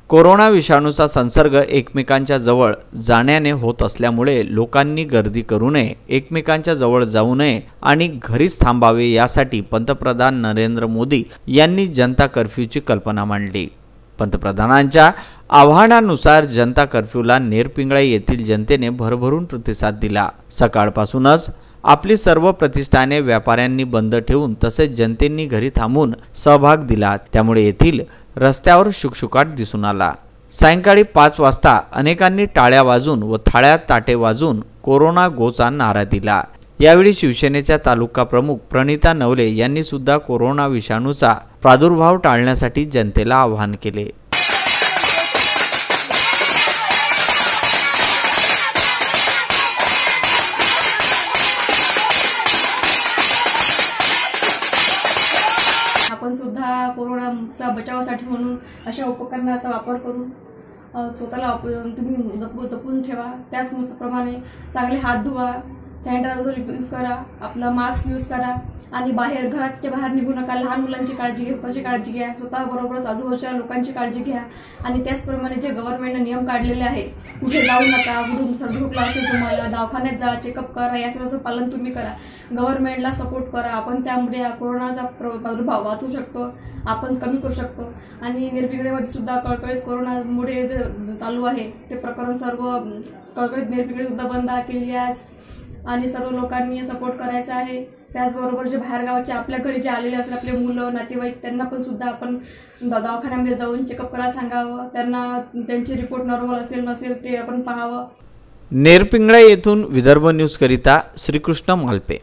Corona विषाणूचा संसर्ग एकमेकांच्या जवळ जाण्याने होत असल्यामुळे लोकांनी गर्दी करू नये, एकमेकांच्या जवळ जाऊ नये आणि घरीच थांबावे यासाठी पंतप्रधान नरेंद्र मोदी यांनी जनता कर्फ्यूची कल्पना मांडली। पंतप्रधानांच्या आवाहनानुसार जनता कर्फ्यूला नेरपिंगळा येथील जनतेने भरभरून प्रतिसाद दिला। सकाळपासूनच आपली सर्व प्रतिष्ठाने व्यापाऱ्यांनी बंद ठेवून तसेच जनतेने घरी थांबून सहभाग दिला, त्यामुळे येथील रस्त्यावर शुकशुकाट दिसून आला। सायंकाळी 5 वाजता अनेकांनी टाळ्या वाजून व थाळ्यात ताटे वाजून कोरोना गोचा नारा दिला। यावेळी शिवसेनेच्या तालुका प्रमुख प्रणिता नवले यांनी सुद्धा कोरोना विषाणूचा प्रादुर्भाव टाळण्यासाठी जनतेला आवाहन केले। आपण सुद्धा कोरोनाचा बचावासाठी म्हणून अशा उपकरणाचा वापर करून स्वतःला तुम्ही जपून ठेवा। त्याचप्रमाणे चांगले हात धुवा, सॅनिटायझर यूज करा, आपला मास्क यूज करा आणि घराच्या बाहेर निघू नका। लहान मुलांची काळजी घ्या, स्वतःची काळजी घ्या, स्वतःबरोबरच आजूबाजूच्या लोकांची काळजी घ्या आणि त्याचप्रमाणे जे गव्हर्नमेंटने नियम काढलेले आहे, कुठे जाऊ नका, कुठून सर्दी खोकला असेल तुम्हाला दवाखान्यात जा, चेकअप करा, या सर्वांचं पालन तुम्ही करा, गव्हर्नमेंटला सपोर्ट करा। आपण त्यामुळे कोरोनाचा प्रादुर्भाव वाचवू शकतो, आपण कमी करू शकतो आणि निर्पिंगळेमध्ये सुद्धा कळकळीत कोरोनामुळे जे चालू आहे ते प्रकरण सर्व कळकळीत निर्पिंगळे सुद्धा बंद केलेली आहे आणि सर्व लोकांनी सपोर्ट करायचा आहे। त्याचबरोबर जे बाहेरगावचे आपल्या घरी जे आलेले असतात आपले मुलं नातेवाईक त्यांना पण सुद्धा आपण दवाखान्यामध्ये जाऊन चेकअप करायला सांगावं, त्यांना त्यांची रिपोर्ट नॉर्मल असेल नसेल ते आपण पाहावं। नेरपिंगळा येथून विदर्भ न्यूज करिता श्रीकृष्ण मालपे।